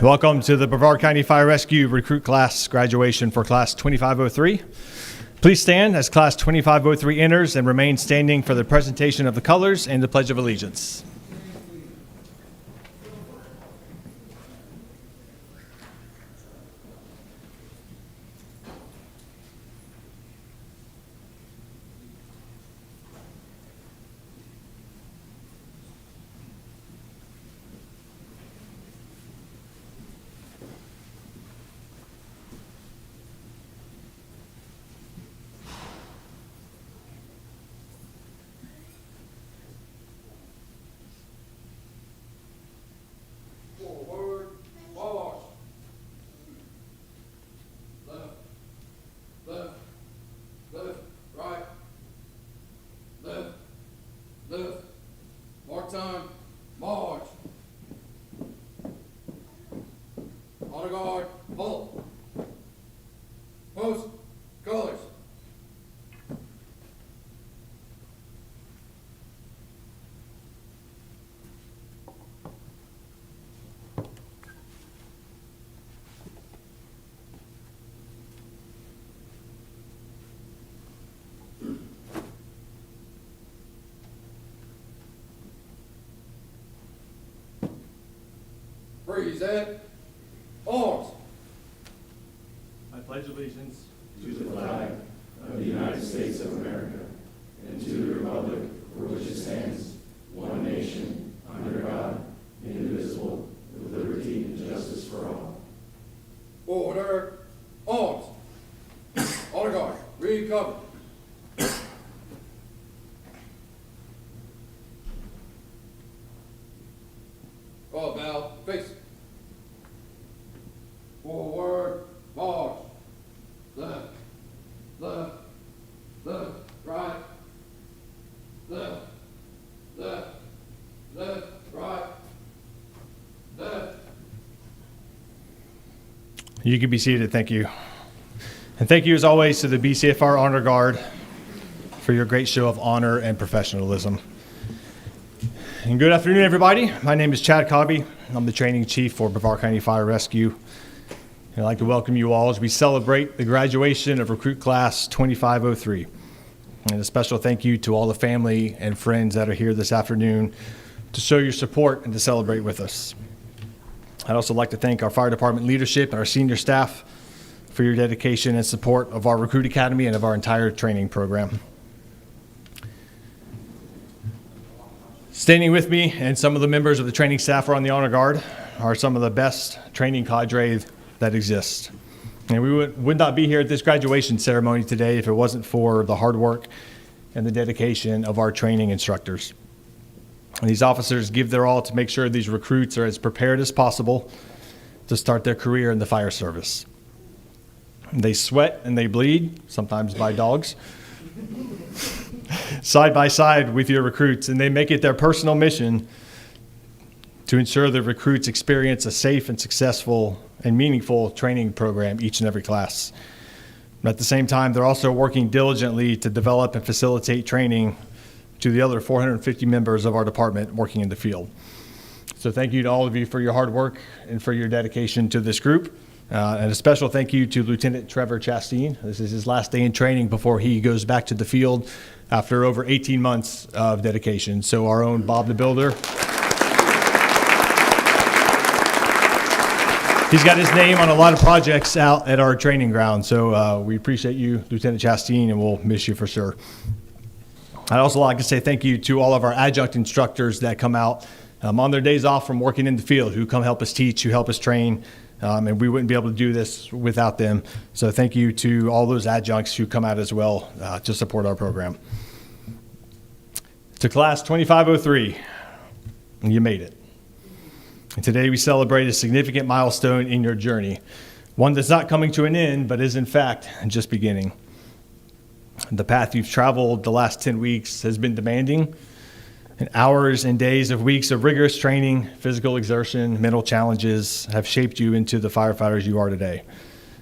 Welcome to the Brevard County Fire Rescue Recruit Class graduation for Class 2503. Please stand as Class 2503 enters and remain standing for the presentation of the colors and the Pledge of Allegiance. Time, march. Honor guard, halt. Post, colors. Present arms. I pledge allegiance to the flag of the United States of America and to the republic for which it stands, one nation, under God, indivisible, with liberty and justice for all. Order, arms. Honor guard, recover. All bow, face. Forward, march. Left, left, left, right. Left, left, left, right. Left. You can be seated, thank you. And thank you as always to the BCFR Honor Guard for your great show of honor and professionalism. And good afternoon, everybody. My name is Chad Cobby. I'm the training chief for Brevard County Fire Rescue. And I'd like to welcome you all as we celebrate the graduation of Recruit Class 2503. And a special thank you to all the family and friends that are here this afternoon to show your support and to celebrate with us. I'd also like to thank our fire department leadership and our senior staff for your dedication and support of our Recruit Academy and of our entire training program. Standing with me and some of the members of the training staff are on the Honor Guard are some of the best training cadre that exists. And we would not be here at this graduation ceremony today if it wasn't for the hard work and the dedication of our training instructors. And these officers give their all to make sure these recruits are as prepared as possible to start their career in the fire service. They sweat and they bleed, sometimes by dogs, side by side with your recruits, and they make it their personal mission to ensure the recruits experience a safe and successful and meaningful training program each and every class. But at the same time, they're also working diligently to develop and facilitate training to the other 450 members of our department working in the field. So thank you to all of you for your hard work and for your dedication to this group. And a special thank you to Lieutenant Trevor Chastain. This is his last day in training before he goes back to the field after over 18 months of dedication. So our own Bob the Builder. He's got his name on a lot of projects out at our training ground. So we appreciate you, Lieutenant Chastain, and we'll miss you for sure. I'd also like to say thank you to all of our adjunct instructors that come out on their days off from working in the field, who come help us teach, who help us train. And we wouldn't be able to do this without them. So thank you to all those adjuncts who come out as well to support our program. To Class 2503, you made it. And today we celebrate a significant milestone in your journey, one that's not coming to an end, but is in fact just beginning. The path you've traveled the last 10 weeks has been demanding, and hours and days of weeks of rigorous training, physical exertion, mental challenges have shaped you into the firefighters you are today.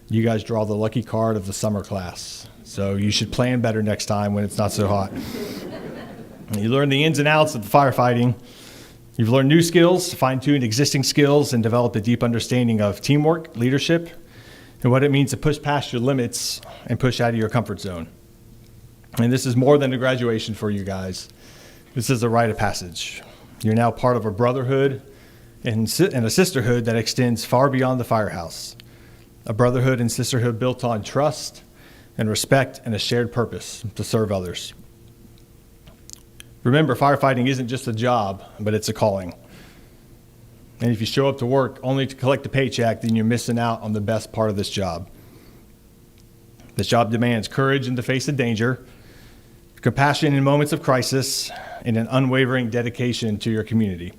You guys draw the lucky card of the summer class, so you should plan better next time when it's not so hot. You learn the ins and outs of the firefighting, You've learned new skills, fine-tuned existing skills, and developed a deep understanding of teamwork, leadership, and what it means to push past your limits and push out of your comfort zone. And this is more than a graduation for you guys. This is a rite of passage. You're now part of a brotherhood and a sisterhood that extends far beyond the firehouse. A brotherhood and sisterhood built on trust and respect and a shared purpose to serve others. Remember, firefighting isn't just a job, but it's a calling. And if you show up to work only to collect a paycheck, then you're missing out on the best part of this job. This job demands courage in the face of danger, compassion in moments of crisis, and an unwavering dedication to your community.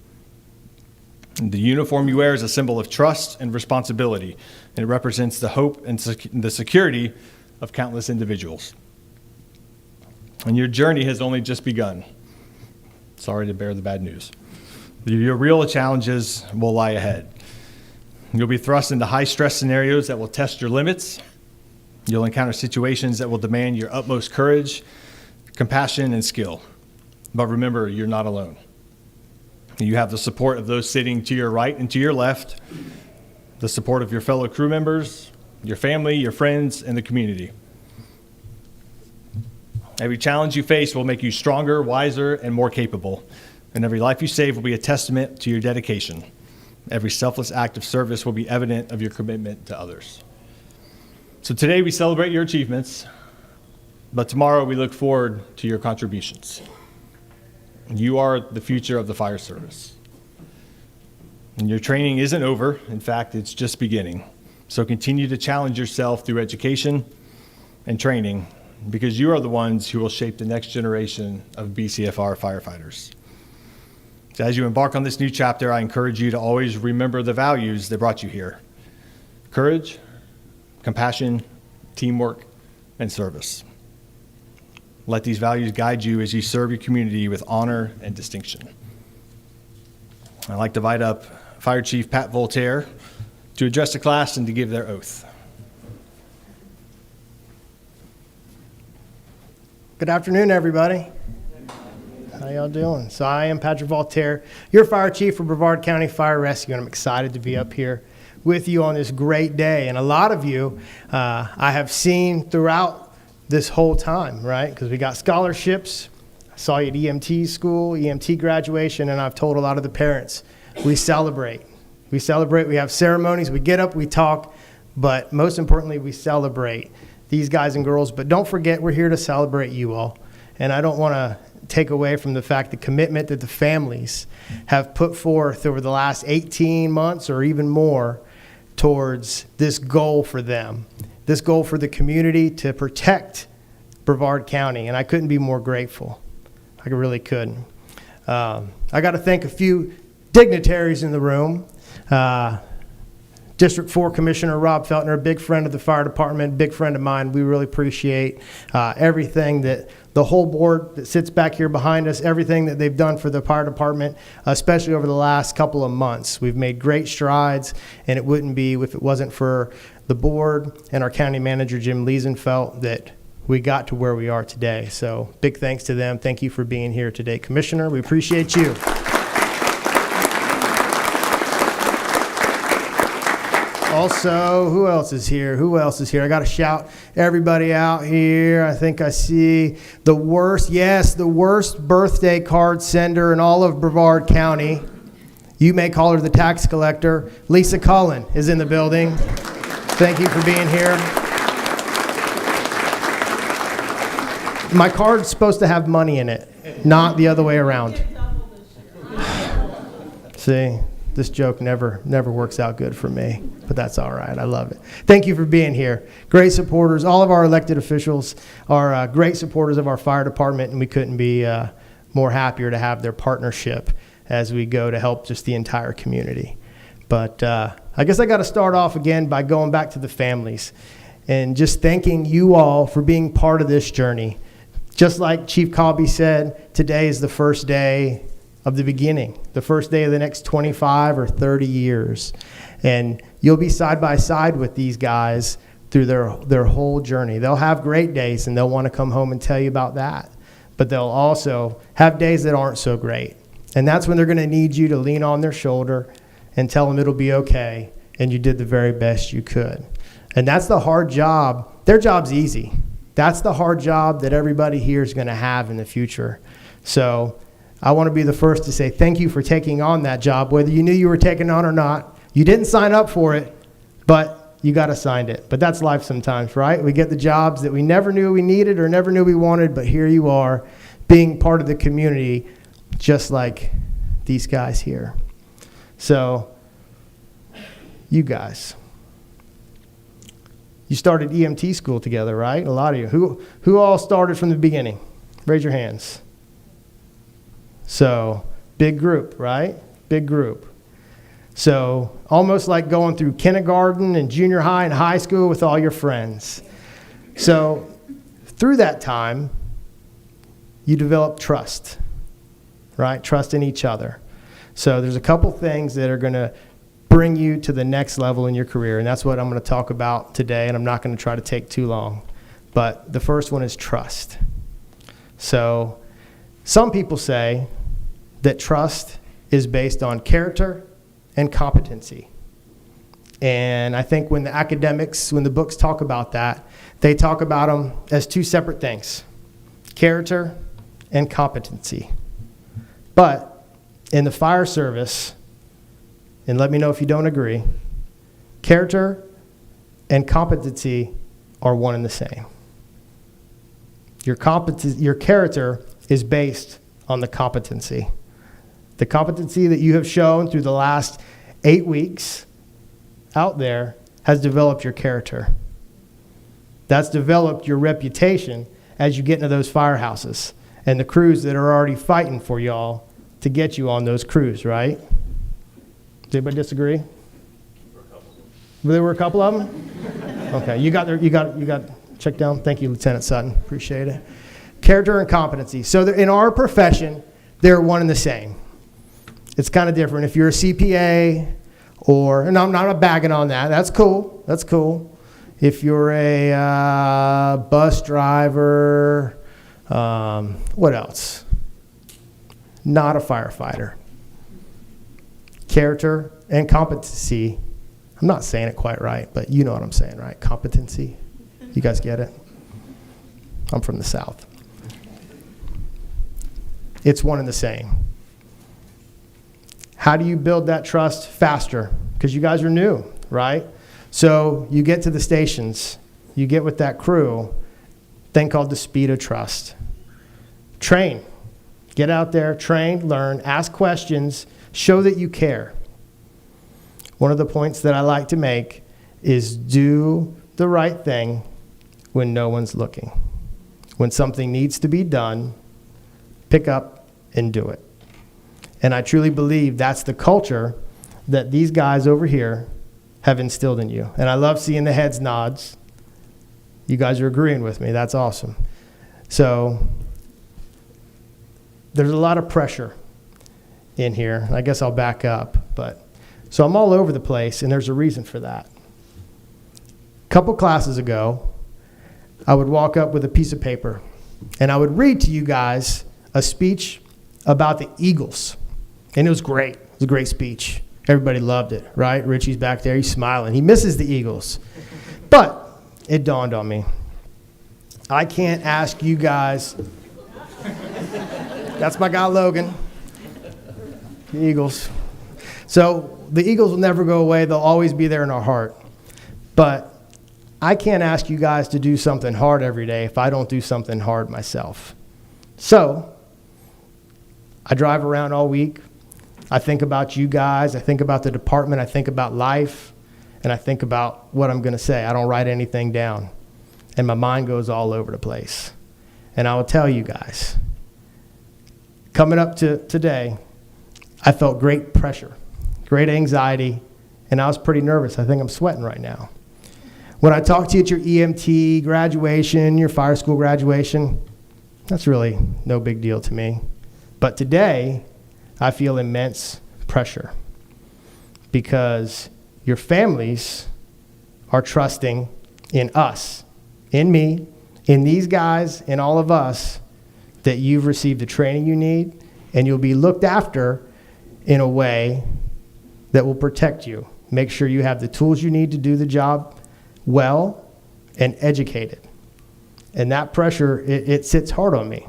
The uniform you wear is a symbol of trust and responsibility, and it represents the hope and the security of countless individuals. And your journey has only just begun. Sorry to bear the bad news. Your real challenges will lie ahead. You'll be thrust into high-stress scenarios that will test your limits. You'll encounter situations that will demand your utmost courage, compassion, and skill. But remember, you're not alone. You have the support of those sitting to your right and to your left, the support of your fellow crew members, your family, your friends, and the community. Every challenge you face will make you stronger, wiser, and more capable. And every life you save will be a testament to your dedication. Every selfless act of service will be evident of your commitment to others. So today we celebrate your achievements, but tomorrow we look forward to your contributions. You are the future of the fire service. And your training isn't over. In fact, it's just beginning. So continue to challenge yourself through education and training, because you are the ones who will shape the next generation of BCFR firefighters. So as you embark on this new chapter, I encourage you to always remember the values that brought you here: courage, compassion, teamwork, and service. Let these values guide you as you serve your community with honor and distinction. I'd like to invite up Fire Chief Pat Voltaire to address the class and to give their oath. Good afternoon, everybody. How y'all doing? So I am Patrick Voltaire, your fire chief for Brevard County Fire Rescue, and I'm excited to be up here with you on this great day. And a lot of you I have seen throughout this whole time, right? Because we got scholarships. I saw you at EMT school, EMT graduation, and I've told a lot of the parents, we celebrate. We celebrate, we have ceremonies, we get up, we talk, but most importantly, we celebrate these guys and girls. But don't forget, we're here to celebrate you all. And I don't want to take away from the fact the commitment that the families have put forth over the last 18 months or even more towards this goal for them, this goal for the community to protect Brevard County. And I couldn't be more grateful. I really couldn't. I got to thank a few dignitaries in the room. District 4 Commissioner Rob Feltner, a big friend of the fire department, big friend of mine. We really appreciate everything that the whole board that sits back here behind us, everything that they've done for the fire department, especially over the last couple of months. We've made great strides, and it wouldn't be if it wasn't for the board and our county manager, Jim Liesenfeld, that we got to where we are today. So big thanks to them. Thank you for being here today, Commissioner. We appreciate you. Also, who else is here? I got to shout everybody out here. I think I see the worst birthday card sender in all of Brevard County. You may call her the tax collector. Lisa Cullen is in the building. Thank you for being here. My card's supposed to have money in it, not the other way around. See? This joke never works out good for me, but that's all right. I love it. Thank you for being here. Great supporters. All of our elected officials are great supporters of our fire department, and we couldn't be more happier to have their partnership as we go to help just the entire community. But I guess I got to start off again by going back to the families and just thanking you all for being part of this journey. Just like Chief Cobby said, today is the first day of the beginning, the first day of the next 25 or 30 years. And you'll be side by side with these guys through their whole journey. They'll have great days, and they'll want to come home and tell you about that. But they'll also have days that aren't so great. And that's when they're going to need you to lean on their shoulder and tell them it'll be okay, and you did the very best you could. And that's the hard job. Their job's easy. That's the hard job that everybody here is going to have in the future. So I want to be the first to say thank you for taking on that job, whether you knew you were taking on or not. You didn't sign up for it, but you got assigned it. But that's life sometimes, right? We get the jobs that we never knew we needed or never knew we wanted, but here you are being part of the community just like these guys here. So you guys, you started EMT school together, right? A lot of you. Who all started from the beginning? Raise your hands. So big group, right? Big group. So almost like going through kindergarten and junior high and high school with all your friends. So through that time, you develop trust, right? Trust in each other. So there's a couple things that are going to bring you to the next level in your career, and that's what I'm going to talk about today, and I'm not going to try to take too long. But the first one is trust. So some people say that trust is based on character and competency. And I think when the books talk about that, they talk about them as two separate things, character and competency. But in the fire service, and let me know if you don't agree, character and competency are one and the same. Your character is based on the competency. The competency that you have shown through the last 8 weeks out there has developed your character. That's developed your reputation as you get into those firehouses and the crews that are already fighting for y'all to get you on those crews, right? Does anybody disagree? There were a couple of them? Okay, you got checked down. Thank you, Lieutenant Sutton. Appreciate it. Character and competency. So in our profession, they're one and the same. It's kind of different. If you're a CPA and I'm not bagging on that. That's cool. That's cool. If you're a bus driver, what else? Not a firefighter. Character and competency. I'm not saying it quite right, but you know what I'm saying, right? Competency. You guys get it? I'm from the South. It's one and the same. How do you build that trust faster? Because you guys are new, right? So you get to the stations, you get with that crew, thing called the speed of trust. Train. Get out there, train, learn, ask questions, show that you care. One of the points that I like to make is do the right thing when no one's looking. When something needs to be done, pick up and do it. And I truly believe that's the culture that these guys over here have instilled in you. And I love seeing the heads nods. You guys are agreeing with me. That's awesome. So there's a lot of pressure in here. I guess I'll back up. So I'm all over the place, and there's a reason for that. A couple classes ago, I would walk up with a piece of paper, and I would read to you guys a speech about the Eagles. And it was great. It was a great speech. Everybody loved it, right? Richie's back there. He's smiling. He misses the Eagles. But it dawned on me. I can't ask you guys. That's my guy, Logan. The Eagles. So the Eagles will never go away. They'll always be there in our heart. But I can't ask you guys to do something hard every day if I don't do something hard myself. So I drive around all week. I think about you guys. I think about the department. I think about life. And I think about what I'm going to say. I don't write anything down. And my mind goes all over the place. And I will tell you guys, coming up to today, I felt great pressure, great anxiety, and I was pretty nervous. I think I'm sweating right now. When I talk to you at your EMT graduation, your fire school graduation, that's really no big deal to me. But today, I feel immense pressure because your families are trusting in us, in me, in these guys, in all of us, that you've received the training you need and you'll be looked after in a way that will protect you. Make sure you have the tools you need to do the job well and educated. And that pressure, it sits hard on me.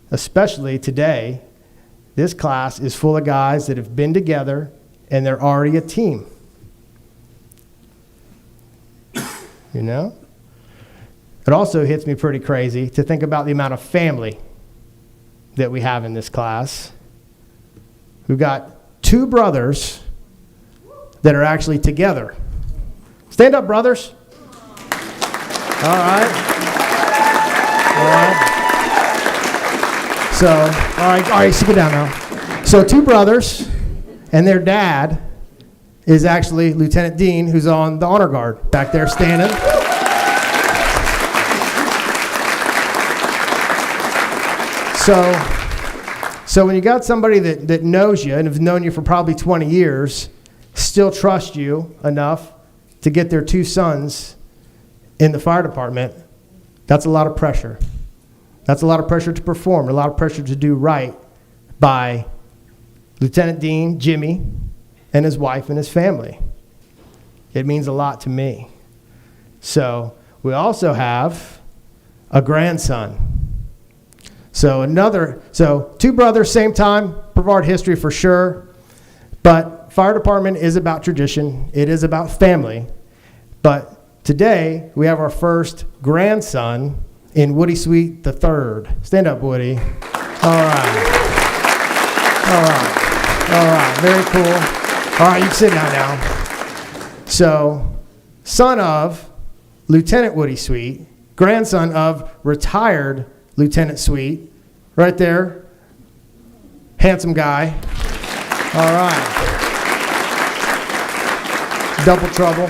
Especially today, this class is full of guys that have been together and they're already a team. You know? It also hits me pretty crazy to think about the amount of family that we have in this class. We've got 2 brothers that are actually together. Stand up, brothers. All right. So, all right, sit down now. So 2 brothers, and their dad is actually Lieutenant Dean, who's on the honor guard back there standing. So when you got somebody that knows you and have known you for probably 20 years, still trust you enough to get their 2 sons in the fire department, that's a lot of pressure. That's a lot of pressure to perform, a lot of pressure to do right by Lieutenant Dean, Jimmy, and his wife and his family. It means a lot to me. So we also have a grandson. So 2 brothers, same time, Brevard history for sure. But fire department is about tradition. It is about family. But today, we have our first grandson in Woody Sweet the Third. Stand up, Woody. All right. Very cool. All right, you can sit down now. So, son of Lieutenant Woody Sweet, grandson of retired Lieutenant Sweet, right there. Handsome guy. All right. Double trouble.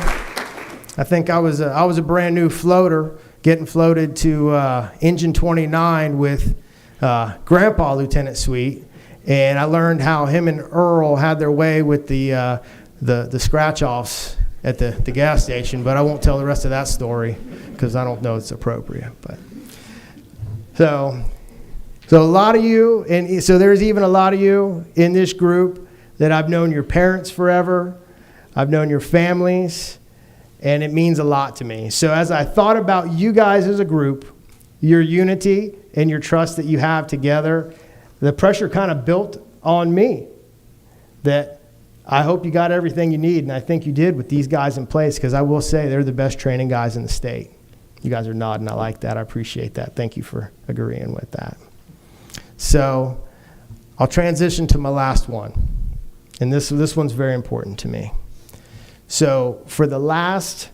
I think I was a brand new floater getting floated to Engine 29 with Grandpa Lieutenant Sweet, and I learned how him and Earl had their way with the scratch-offs at the gas station, but I won't tell the rest of that story because I don't know it's appropriate. But so a lot of you, and so there's even a lot of you in this group that I've known your parents forever. I've known your families, and it means a lot to me. So as I thought about you guys as a group, your unity and your trust that you have together, the pressure kind of built on me that I hope you got everything you need, and I think you did with these guys in place, because I will say they're the best training guys in the state. You guys are nodding. I like that. I appreciate that. Thank you for agreeing with that. So I'll transition to my last one, and this one's very important to me. So for the last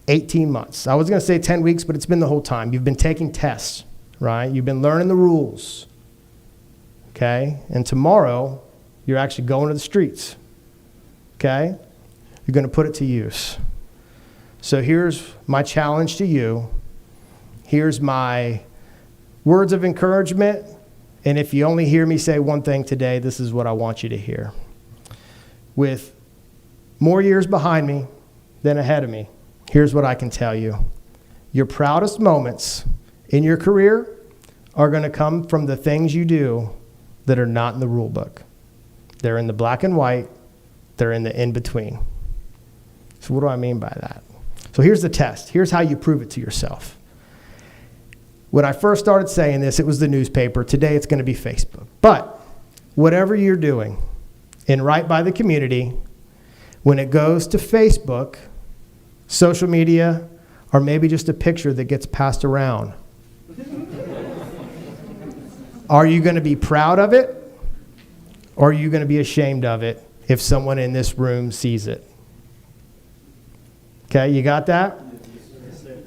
18 months, I was going to say 10 weeks, but it's been the whole time. You've been taking tests, right? You've been learning the rules, okay? And tomorrow, you're actually going to the streets, okay? You're going to put it to use. So here's my challenge to you. Here's my words of encouragement. And if you only hear me say one thing today, this is what I want you to hear. With more years behind me than ahead of me, here's what I can tell you. Your proudest moments in your career are going to come from the things you do that are not in the rule book. They're in the black and white. They're in the in-between. So what do I mean by that? So here's the test. Here's how you prove it to yourself. When I first started saying this, it was the newspaper. Today it's going to be Facebook. But whatever you're doing in Right by the Community, when it goes to Facebook, social media, or maybe just a picture that gets passed around, are you going to be proud of it? Or are you going to be ashamed of it if someone in this room sees it? Okay, you got that?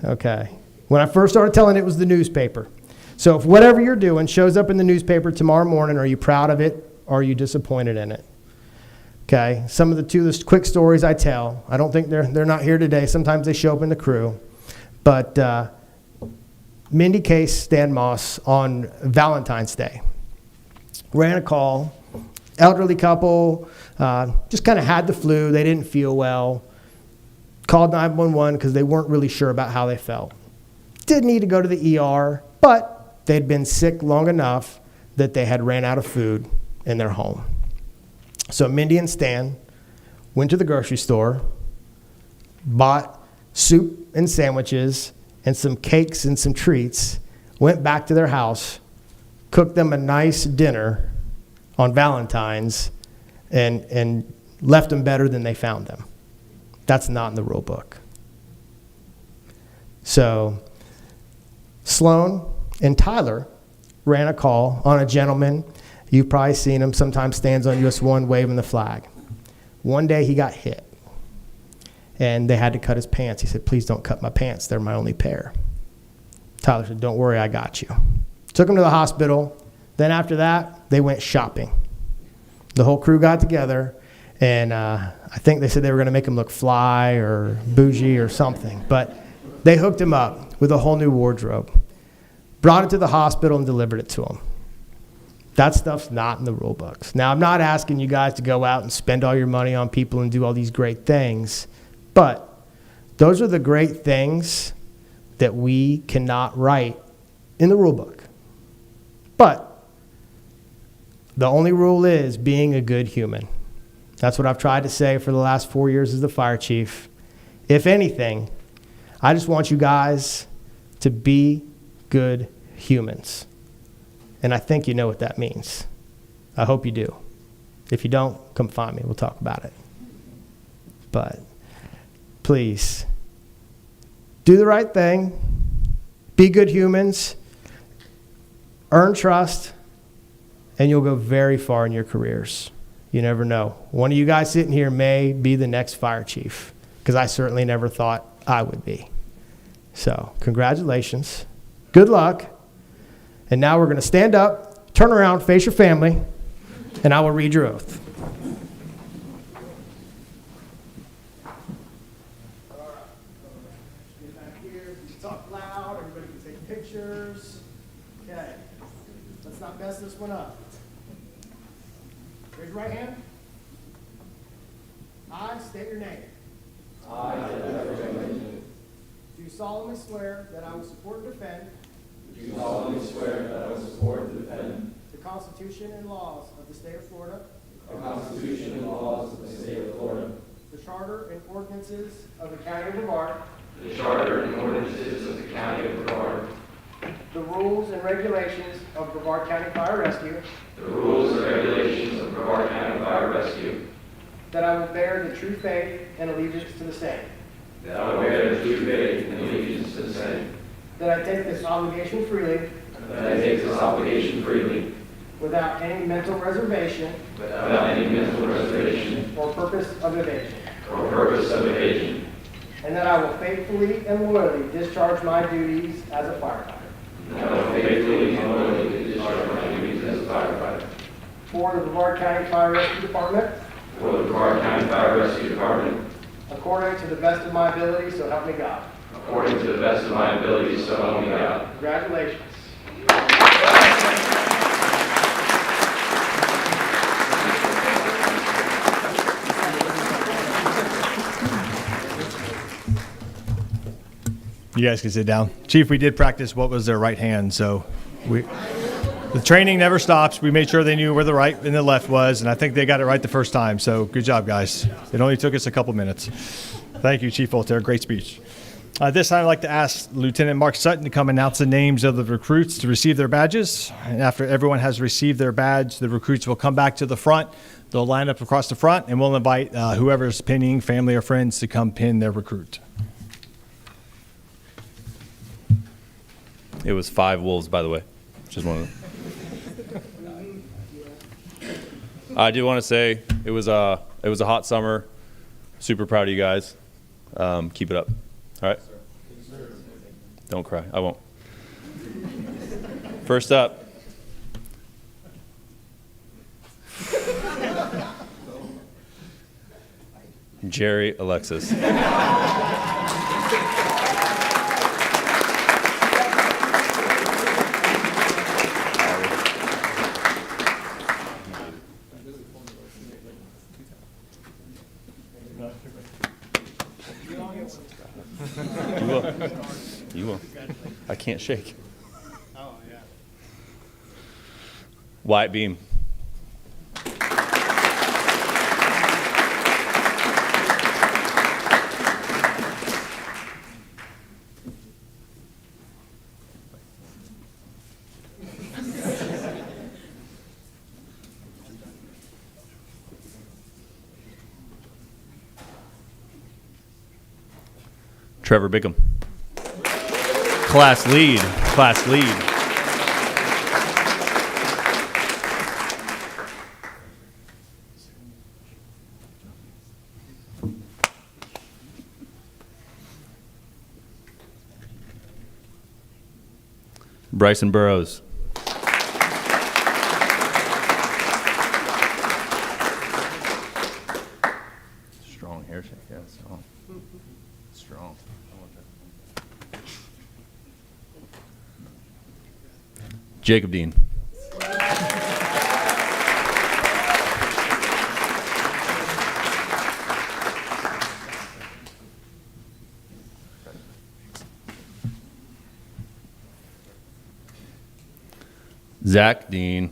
Okay. When I first started telling it was the newspaper. So if whatever you're doing shows up in the newspaper tomorrow morning, are you proud of it or are you disappointed in it? Okay, some of the quick stories I tell, I don't think they're not here today. Sometimes they show up in the crew. But Mindy Case, Stan Moss on Valentine's Day ran a call. Elderly couple, just kind of had the flu. They didn't feel well. Called 911 because they weren't really sure about how they felt. Did need to go to the ER, but they'd been sick long enough that they had ran out of food in their home. So Mindy and Stan went to the grocery store, bought soup and sandwiches and some cakes and some treats, went back to their house, cooked them a nice dinner on Valentine's, and left them better than they found them. That's not in the rule book. So Sloan and Tyler ran a call on a gentleman. You've probably seen him, sometimes stands on US 1 waving the flag. One day he got hit, and they had to cut his pants. He said, please don't cut my pants. They're my only pair. Tyler said, don't worry, I got you. Took him to the hospital. Then after that, they went shopping. The whole crew got together, and I think they said they were going to make him look fly or bougie or something. But they hooked him up with a whole new wardrobe, brought it to the hospital, and delivered it to him. That stuff's not in the rule books. Now, I'm not asking you guys to go out and spend all your money on people and do all these great things, but those are the great things that we cannot write in the rule book. But the only rule is being a good human. That's what I've tried to say for the last 4 years as the fire chief. If anything, I just want you guys to be good humans. And I think you know what that means. I hope you do. If you don't, come find me. We'll talk about it. But please, do the right thing. Be good humans. Earn trust. And you'll go very far in your careers. You never know. One of you guys sitting here may be the next fire chief, because I certainly never thought I would be. So congratulations. Good luck. And now we're going to stand up, turn around, face your family, and I will read your oath. All right. Get back here. Talk loud. Everybody can take pictures. Okay. Let's not mess this one up. Raise your right hand. I state your name. Do solemnly swear that I will support and defend. Do solemnly swear that I will support and defend the Constitution and laws of the state of Florida. the Constitution and laws of the state of Florida. The charter and ordinances of the county of Brevard. The charter and ordinances of the county of Brevard. The rules and regulations of Brevard County Fire Rescue. The rules and regulations of Brevard County Fire Rescue. That I will bear the true faith and allegiance to the same. That I will bear the true faith and allegiance to the same. That I take this obligation freely. That I take this obligation freely. Without any mental reservation. Without any mental reservation. Or purpose of evasion. Or purpose of evasion. And that I will faithfully and loyally discharge my duties as a firefighter. And I will faithfully and loyally discharge my duties as a firefighter. For the Brevard County Fire Rescue Department. For the Brevard County Fire Rescue Department. According to the best of my ability, so help me God. According to the best of my ability, so help me God. Congratulations. You guys can sit down. Chief, we did practice what was their right hand, so the training never stops. We made sure they knew where the right and the left was, and I think they got it right the first time, so good job, guys. It only took us a couple minutes. Thank you, Chief Voltaire. Great speech. This time I'd like to ask Lieutenant Mark Sutton to come announce the names of the recruits to receive their badges. And after everyone has received their badge, the recruits will come back to the front. They'll line up across the front, and we'll invite whoever's pinning, family or friends, to come pin their recruit. It was 5 wolves, by the way. Just one of them. I do want to say it was a hot summer. Super proud of you guys. Keep it up. All right. Don't cry. I won't. First up. Jerry Alexis. You will. I can't shake. Oh, yeah. Wyatt Beam. Trevor Bickham. Class lead. Class lead. Bryson Burrows. Strong hair shake. Yeah, strong. Strong. Jacob Dean. Zach Dean.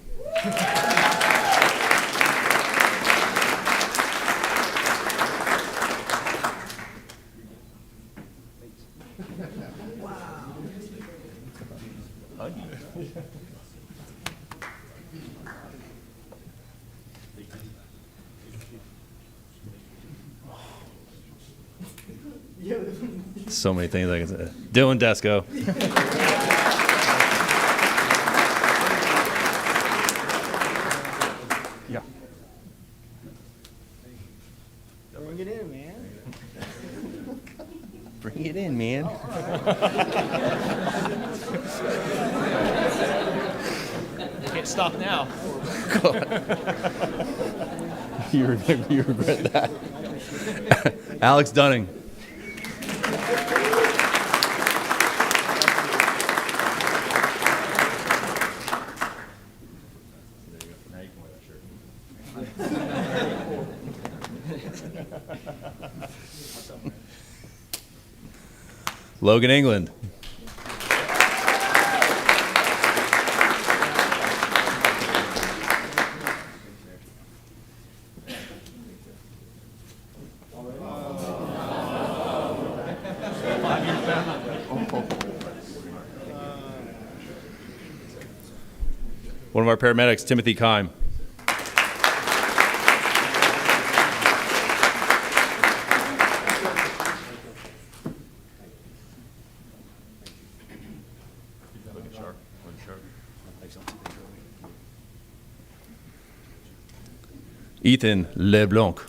So many things I can say. Dylan Desco. Yeah. Bring it in, man. Bring it in, man. Can't stop now. You regret that. Alex Dunning. Logan England. One of our paramedics, Timothy Kime. Ethan LeBlanc.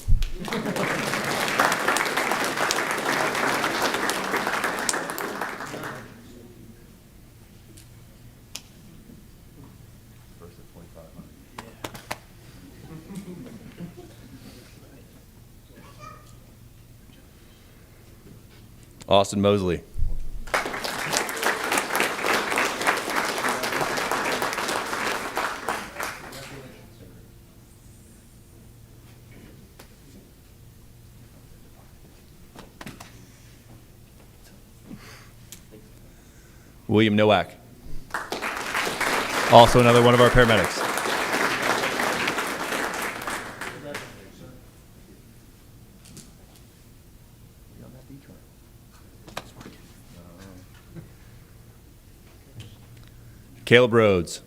Austin Mosley. William Nowak. Also another one of our paramedics. Caleb Rhodes.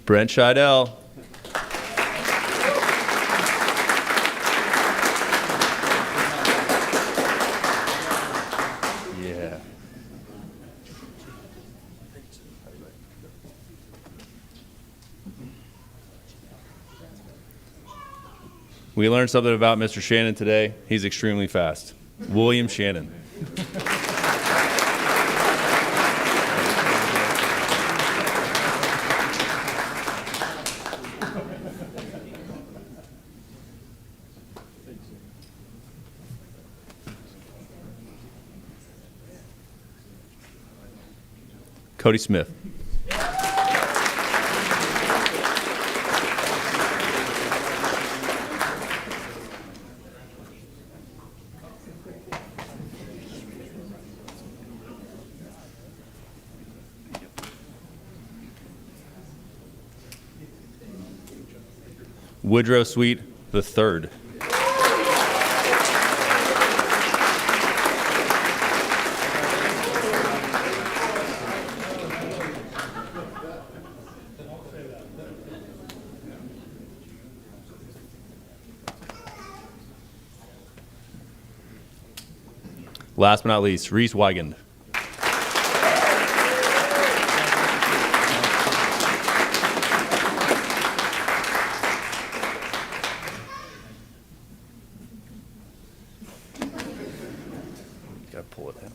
Brent Scheidel. Yeah. We learned something about Mr. Shannon today. He's extremely fast. William Shannon. Cody Smith. Woodrow Sweet the third. Last but not least, Reese Weigand. Gotta pull it out.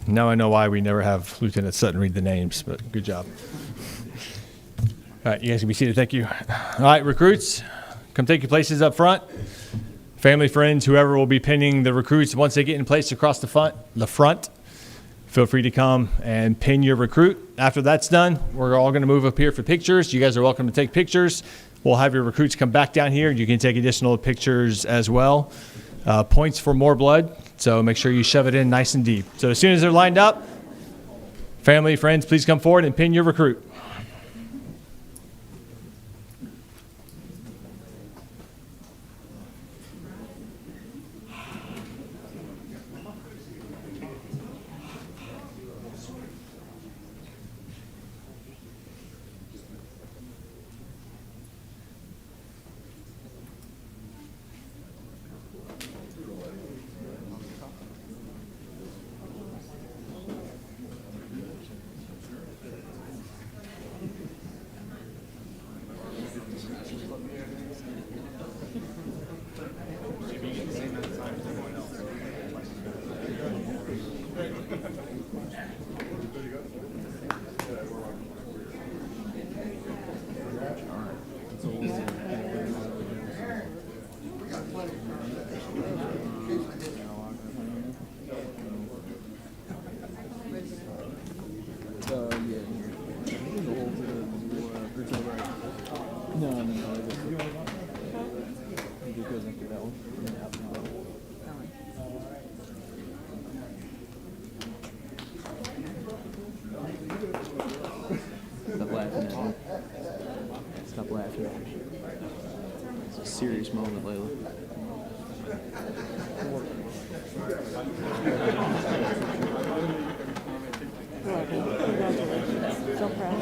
Now I know why we never have Lieutenant Sutton read the names, but good job. All right, you guys can be seated. Thank you. All right, recruits, come take your places up front. Family, friends, whoever will be pinning the recruits, once they get in place across the front, feel free to come and pin your recruit. After that's done, we're all going to move up here for pictures. You guys are welcome to take pictures. We'll have your recruits come back down here. You can take additional pictures as well. Points for more blood, so make sure you shove it in nice and deep. So as soon as they're lined up, family, friends, please come forward and pin your recruit. Stop laughing. It's a serious moment, Layla. So proud.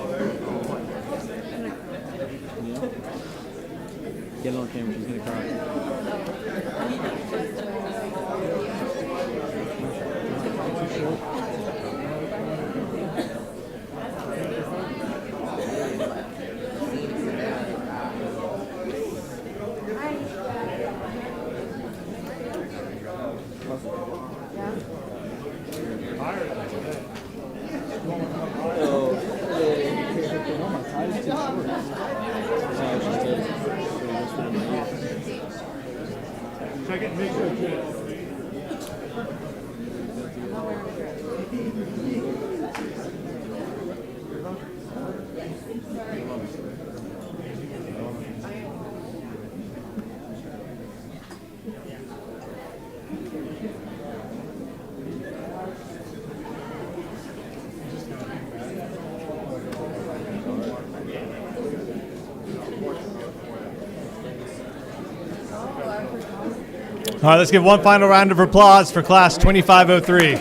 Yeah. Get it on camera, she's gonna cry. All right, let's give one final round of applause for class 2503.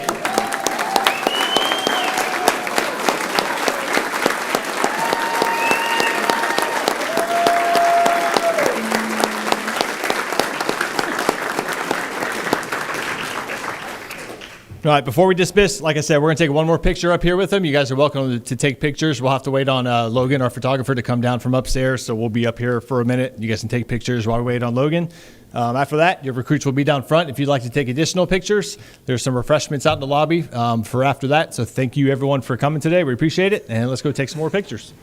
All right, before we dismiss, like I said, we're going to take one more picture up here with them. You guys are welcome to take pictures. We'll have to wait on Logan, our photographer, to come down from upstairs, so we'll be up here for a minute. You guys can take pictures while we wait on Logan. After that, your recruits will be down front. If you'd like to take additional pictures, there's some refreshments out in the lobby for after that. So thank you, everyone, for coming today. We appreciate it, and let's go take some more pictures.